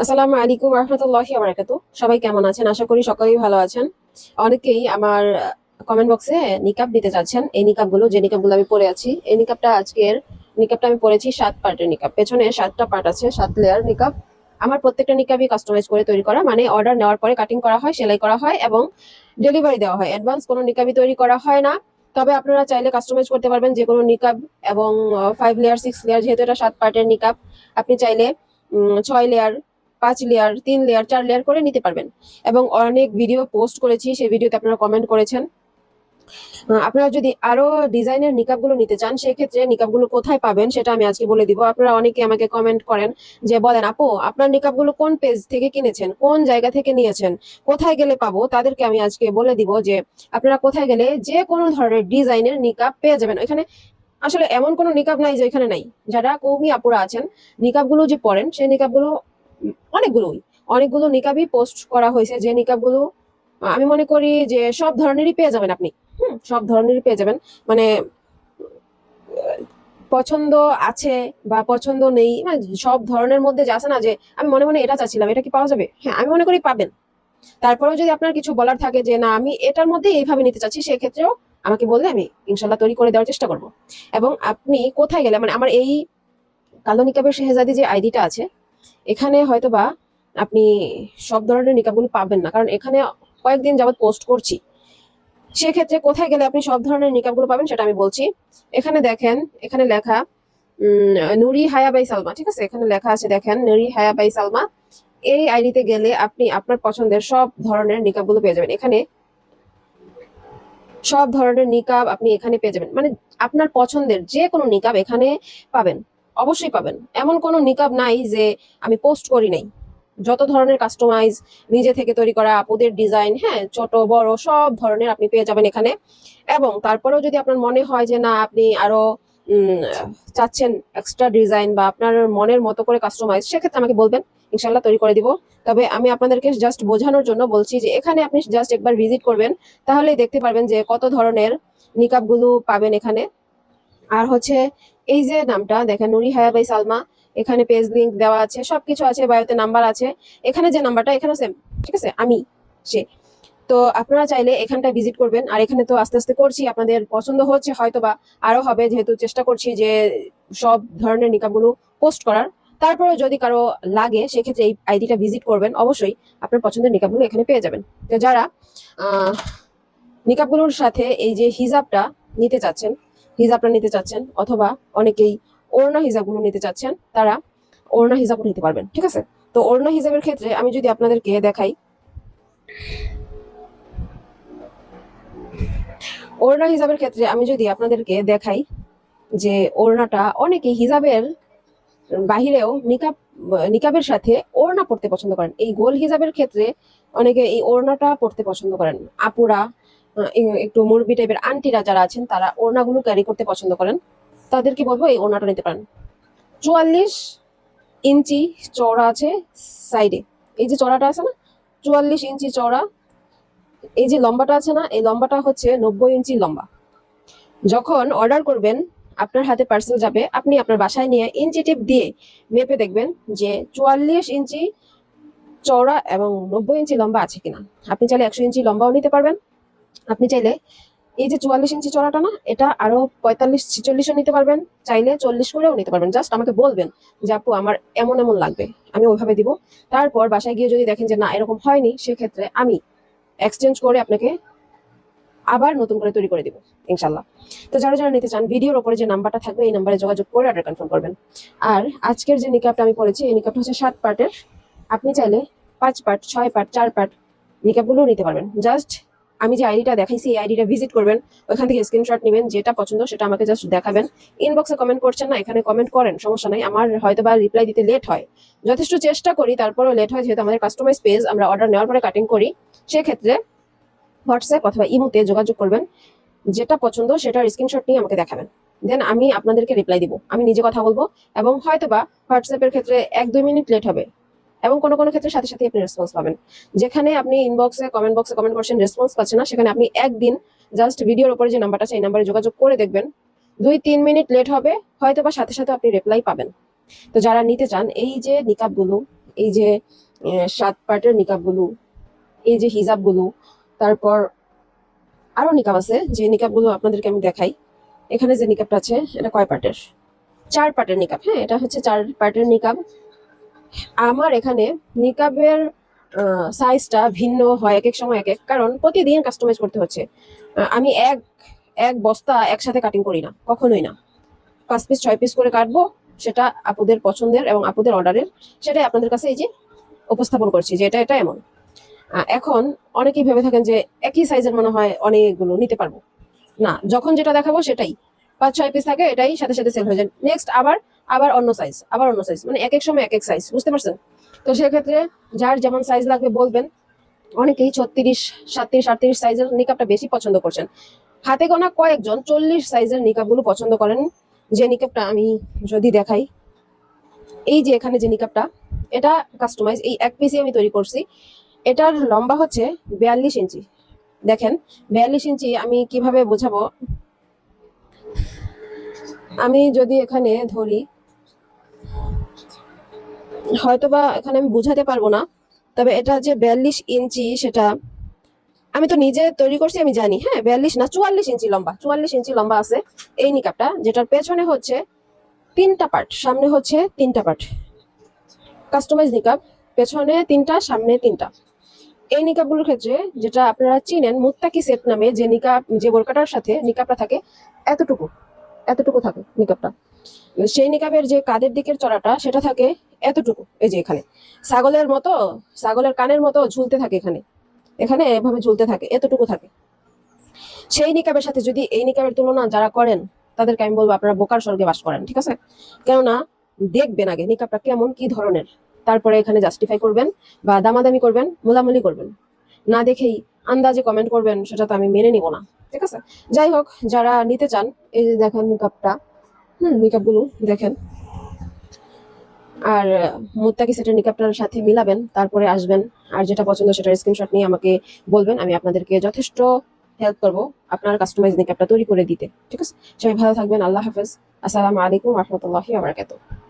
আসসালামু আলাইকুম রহমতুল্লাহি ওয়া বারাকাতুহু। সবাই কেমন আছেন? আশা করি সকলেই ভালো আছেন। অনেকেই আমার কমেন্ট বক্সে নিকাব দিতে চাচ্ছেন। এই নিকাবগুলো যে নিকাবগুলো আমি পরে আছি, এই আজকের নিকাবটা আমি পরেছি 7 পার্টের নিকাব। পেছনে 7টা পার্ট আছে, 7 লেয়ার নিকাব। আমার প্রত্যেকটা নিকাবই কাস্টমাইজ করে তৈরি করা, মানে অর্ডার নেওয়ার পরে কাটিং করা হয়, সেলাই করা হয় এবং ডেলিভারি দেওয়া হয়। অ্যাডভান্স কোনো নিকাবই তৈরি করা হয় না। তবে আপনারা চাইলে কাস্টমাইজ করতে পারবেন যে কোনো নিকাব। এবং 5 লেয়ার 6 লেয়ার, যেহেতু এটা 7 পার্টের নিকাব, আপনি চাইলে 6 লেয়ার, 5 লেয়ার, 3 লেয়ার, 4 লেয়ার করে নিতে পারবেন। এবং অনেক ভিডিও পোস্ট করেছি, সেই ভিডিওতে আপনারা কমেন্ট করেছেন। আপনারা যদি আরো ডিজাইনের নিকাবগুলো নিতে চান, সেক্ষেত্রে নিকাবগুলো কোথায় পাবেন সেটা আমি আজকে বলে দিব। আপনারা অনেকে আমাকে কমেন্ট করেন যে, বলেন আপু আপনার নিকাবগুলো কোন পেজ থেকে কিনেছেন, কোন জায়গা থেকে নিয়েছেন, কোথায় গেলে পাবো। তাদেরকে আমি আজকে বলে দিব যে আপনারা কোথায় গেলে যে কোনো ধরনের ডিজাইনের নিকাব পেয়ে যাবেন। এখানে আসলে এমন কোনো নিকাব নাই যে এখানে নাই। যারা কৌমি আপুরা আছেন, নিকাবগুলো যে পরেন, সেই নিকাবগুলো অনেকগুলোই অনেকগুলো নিকাবই পোস্ট করা হয়েছে, যে নিকাবগুলো আমি মনে করি যে সব ধরনেরই পেয়ে যাবেন আপনি। সব ধরনেরই পেয়ে যাবেন। মানে পছন্দ আছে বা পছন্দ নেই, মানে সব ধরনের মধ্যে যে আছে না, যে আমি মনে মনে এটা চাচ্ছিলাম, এটা কি পাওয়া যাবে? হ্যাঁ, আমি মনে করি পাবেন। তারপরেও যদি আপনার কিছু বলার থাকে যে না আমি এটার মধ্যে এইভাবে নিতে চাচ্ছি, সেক্ষেত্রেও আমাকে বললে আমি ইনশাল্লাহ তৈরি করে দেওয়ার চেষ্টা করব। এবং আপনি কোথায় গেলে, মানে আমার এই কালো নিকাবের শেহজাদি যে আইডিটা আছে, এখানে হয়তোবা আপনি সব ধরনের নিকাবগুলো পাবেন না, কারণ এখানে কয়েকদিন যাবত পোস্ট করছি। সেক্ষেত্রে কোথায় গেলে আপনি সব ধরনের নিকাবগুলো পাবেন সেটা আমি বলছি। এখানে দেখেন, এখানে লেখা নুরি হায়া বাই সালমা, ঠিক আছে? এখানে লেখা আছে, দেখেন, নুরি হায়া বাই সালমা। এই আইডিতে গেলে আপনি আপনার পছন্দের সব ধরনের নিকাবগুলো পেয়ে যাবেন। এখানে সব ধরনের নিকাব আপনি এখানে পেয়ে যাবেন, মানে আপনার পছন্দের যে কোনো নিকাব এখানে পাবেন, অবশ্যই পাবেন। এমন কোনো নিকাব নাই যে আমি পোস্ট করি নাই। যত ধরনের কাস্টমাইজ নিজে থেকে তৈরি করা আপুদের ডিজাইন, হ্যাঁ, ছোট বড় সব ধরনের আপনি পেয়ে যাবেন এখানে। এবং তারপরেও যদি আপনার মনে হয় যে না আপনি আরো উম, চাচ্ছেন এক্সট্রা ডিজাইন বা আপনার মনের মতো করে কাস্টমাইজ, সেক্ষেত্রে আমাকে বলবেন, ইনশাল্লাহ তৈরি করে দিব। তবে আমি আপনাদেরকে জাস্ট বোঝানোর জন্য বলছি যে এখানে আপনি জাস্ট একবার ভিজিট করবেন, তাহলেই দেখতে পারবেন যে কত ধরনের নিকাবগুলো পাবেন এখানে। আর হচ্ছে এই যে নামটা দেখেন, নুরি হায়া বাই সালমা, এখানে পেজ লিংক দেওয়া আছে, সবকিছু আছে, বায়োতে নাম্বার আছে। এখানে যে নাম্বারটা, এখানে সেম, ঠিক আছে? আমি সে। তো আপনারা চাইলে এখানটা ভিজিট করবেন। আর এখানে তো আস্তে আস্তে করছি, আপনাদের পছন্দ হচ্ছে, হয়তো বা আরো হবে, যেহেতু চেষ্টা করছি যে সব ধরনের নিকাবগুলো পোস্ট করার। তারপরে যদি কারো লাগে, সেক্ষেত্রে এই আইডিটা ভিজিট করবেন, অবশ্যই আপনার পছন্দের নিকাবগুলো এখানে পেয়ে যাবেন। তো যারা আহ নিকাবগুলোর সাথে এই যে হিজাবটা নিতে চাচ্ছেন, অথবা অনেকেই ওড়না হিজাবগুলো নিতে চাচ্ছেন, তারা ওড়না হিজাবও নিতে পারবেন, ঠিক আছে? তো ওড়না হিজাবের ক্ষেত্রে আমি যদি আপনাদেরকে দেখাই, ওড়না হিজাবের ক্ষেত্রে আমি যদি আপনাদেরকে দেখাই যে ওড়নাটা অনেকে হিজাবের বাহিরেও নিকাবের সাথে ওড়না পড়তে পছন্দ করেন। এই গোল হিজাবের ক্ষেত্রে অনেকে এই ওড়নাটা পড়তে পছন্দ করেন। আপুরা, একটু মুরব্বি টাইপের আন্টিরা যারা আছেন, তারা ওড়নাগুলো ক্যারি করতে পছন্দ করেন। তাদেরকে বলবো এই ওড়নাটা নিতে পারেন। 44 ইঞ্চি চওড়া আছে সাইডে, এই যে চওড়াটা আছে না, 44 ইঞ্চি চওড়া। এই যে লম্বাটা আছে না, এই লম্বাটা হচ্ছে 90 ইঞ্চি লম্বা। যখন অর্ডার করবেন, আপনার হাতে পার্সেল যাবে, আপনি আপনার বাসায় নিয়ে ইঞ্চি টিপ দিয়ে মেপে দেখবেন যে 44 ইঞ্চি চওড়া এবং 90 ইঞ্চি লম্বা আছে কিনা। আপনি চাইলে 100 ইঞ্চি লম্বাও নিতে পারবেন। আপনি চাইলে এই যে 44 ইঞ্চি চওড়াটা না, এটা আরো 45-46ও নিতে পারবেন, চাইলে 40 করেও নিতে পারবেন। জাস্ট আমাকে বলবেন যে আপু আমার এমন এমন লাগবে, আমি ওইভাবে দিব। তারপর বাসায় গিয়ে যদি দেখেন যে না এরকম হয়নি, সেক্ষেত্রে আমি এক্সচেঞ্জ করে আপনাকে আবার নতুন করে তৈরি করে দিব, ইনশাল্লাহ। তো যারা যারা নিতে চান, ভিডিওর উপরে যে নাম্বারটা থাকবে, এই নাম্বারে যোগাযোগ করে অর্ডার কনফার্ম করবেন। আর আজকের যে নিকাবটা আমি পরেছি, এই নিকাবটা হচ্ছে 7 পার্টের। আপনি চাইলে 5 পার্ট, 6 পার্ট, 4 পার্ট নিকাবগুলো নিতে পারবেন। জাস্ট আমি যে আইডিটা দেখাইছি, এই আইডিটা ভিজিট করবেন, ওইখান থেকে স্ক্রিনশট নেবেন, যেটা পছন্দ সেটা আমাকে জাস্ট দেখাবেন। ইনবক্সে কমেন্ট করছেন না, এখানে কমেন্ট করেন, সমস্যা নাই। আমার হয়তো বা রিপ্লাই দিতে লেট হয়, যথেষ্ট চেষ্টা করি, তারপরেও লেট হয়, যেহেতু আমাদের কাস্টমাইজ পেজ, আমরা অর্ডার নেওয়ার পরে কাটিং করি। সেক্ষেত্রে হোয়াটসঅ্যাপ অথবা ইমোতে যোগাযোগ করবেন, যেটা পছন্দ সেটার স্ক্রিনশট নিয়ে আমাকে দেখাবেন। দেন আমি আপনাদেরকে রিপ্লাই দিব, আমি নিজে কথা বলবো। এবং হয়তোবা হোয়াটসঅ্যাপের ক্ষেত্রে 1-2 মিনিট লেট হবে, এবং কোনো কোনো ক্ষেত্রে সাথে সাথে আপনি রেসপন্স পাবেন। যেখানে আপনি ইনবক্সে বক্সে কমেন্ট করছেন, রেসপন্স পাচ্ছেন না, সেখানে আপনি একদিন জাস্ট ভিডিওর উপরে যে নাম্বারটা আছে, এই নাম্বারে যোগাযোগ করে দেখবেন। 2-3 মিনিট লেট হবে, হয়তোবা সাথে সাথে আপনি রিপ্লাই পাবেন। তো যারা নিতে চান এই যে নিকাবগুলো, এই যে 7 পার্টের নিকাবগুলো, এই যে হিজাবগুলো, তারপর আরো নিকাব আছে যে নিকাবগুলো আপনাদেরকে আমি দেখাই। এখানে যে নিকাবটা আছে এটা কয় পার্টের? 4 পার্টের নিকাব। হ্যাঁ, এটা হচ্ছে 4 পার্টের নিকাব। আমার এখানে নিকাবের সাইজটা ভিন্ন হয় এক এক সময় এক এক, কারণ প্রতিদিন কাস্টমাইজ করতে হচ্ছে। আমি এক এক বস্তা একসাথে কাটিং করি না, কখনোই না। 5 পিস 6 পিস করে কাটবো, সেটা আপুদের পছন্দের এবং আপুদের অর্ডারের, সেটাই আপনাদের কাছে এই যে উপস্থাপন করছি যে এটা এটা এমন। এখন অনেকেই ভেবে থাকেন যে একই সাইজের মনে হয় অনেকগুলো নিতে পারবো। না, যখন যেটা দেখাবো সেটাই 5-6 পিস থাকে, এটাই সাথে সাথে সেল হয়ে যায়। নেক্সট আবার আবার অন্য সাইজ, আবার অন্য সাইজ, মানে এক এক সময় এক এক সাইজ, বুঝতে পারছেন? তো সেক্ষেত্রে যার যেমন সাইজ লাগবে বলবেন। অনেকেই 36, 37, 38 সাইজের নিকাবটা বেশি পছন্দ করছেন। হাতে গোনা কয়েকজন 40 সাইজের নিকাবগুলো পছন্দ করেন। যে নিকাবটা আমি যদি দেখাই, এই যে এখানে যে নিকাবটা, এটা কাস্টমাইজ, এই এক পিসে আমি তৈরি করছি। এটার লম্বা হচ্ছে 42 ইঞ্চি। দেখেন 42 ইঞ্চি আমি কিভাবে বোঝাবো, আমি যদি এখানে ধরি, হয়তোবা এখানে আমি বুঝাতে পারবো না, তবে এটা যে 42 ইঞ্চি সেটা আমি তো নিজে তৈরি করছি, আমি জানি। হ্যাঁ, 42 না, 44 ইঞ্চি লম্বা, 44 ইঞ্চি লম্বা আছে এই নিকাবটা, যেটার পেছনে হচ্ছে 3টা পার্ট, সামনে হচ্ছে 3টা পার্ট। কাস্টমাইজ নিকাব, পেছনে 3টা, সামনে 3টা। এই নিকাবগুলোর ক্ষেত্রে যেটা আপনারা চিনেন মুত্তাকি সেট নামে, যে নিকাব, যে বোরকাটার সাথে নিকাবটা থাকে এতটুকু, এতটুকু থাকে নিকাবটা। সেই নিকাবের যে কাঁধের দিকের চড়াটা সেটা থাকে এতটুকু, এই যে এখানে ছাগলের মতো, ছাগলের কানের মতো ঝুলতে থাকে, এখানে এখানে এভাবে ঝুলতে থাকে, এতটুকু থাকে। সেই নিকাবের সাথে যদি এই নিকাবের তুলনা যারা করেন, তাদেরকে আমি বলবো আপনারা বোকার স্বর্গে বাস করেন, ঠিক আছে? কেননা দেখবেন আগে নিকাবটা কেমন, কি ধরনের, তারপরে এখানে জাস্টিফাই করবেন বা দামাদামি করবেন, মোলামুলি করবেন। না দেখেই আন্দাজে কমেন্ট করবেন, সেটা তো আমি মেনে নিব না, ঠিক আছে? যাই হোক, যারা নিতে চান, এই যে দেখেন নিকাবটা, নিকাবগুলো দেখেন। আর মুত্তাকি সেটের নিকাবটার সাথে মিলাবেন, তারপরে আসবেন। আর যেটা পছন্দ সেটার স্ক্রিনশট নিয়ে আমাকে বলবেন, আমি আপনাদেরকে যথেষ্ট হেল্প করবো আপনার কাস্টমাইজ নিকাবটা তৈরি করে দিতে, ঠিক আছে? সবাই ভালো থাকবেন, আল্লাহ হাফেজ, আসসালামু আলাইকুম রহমতুল্লাহি ওয়া বারাকাতুহু।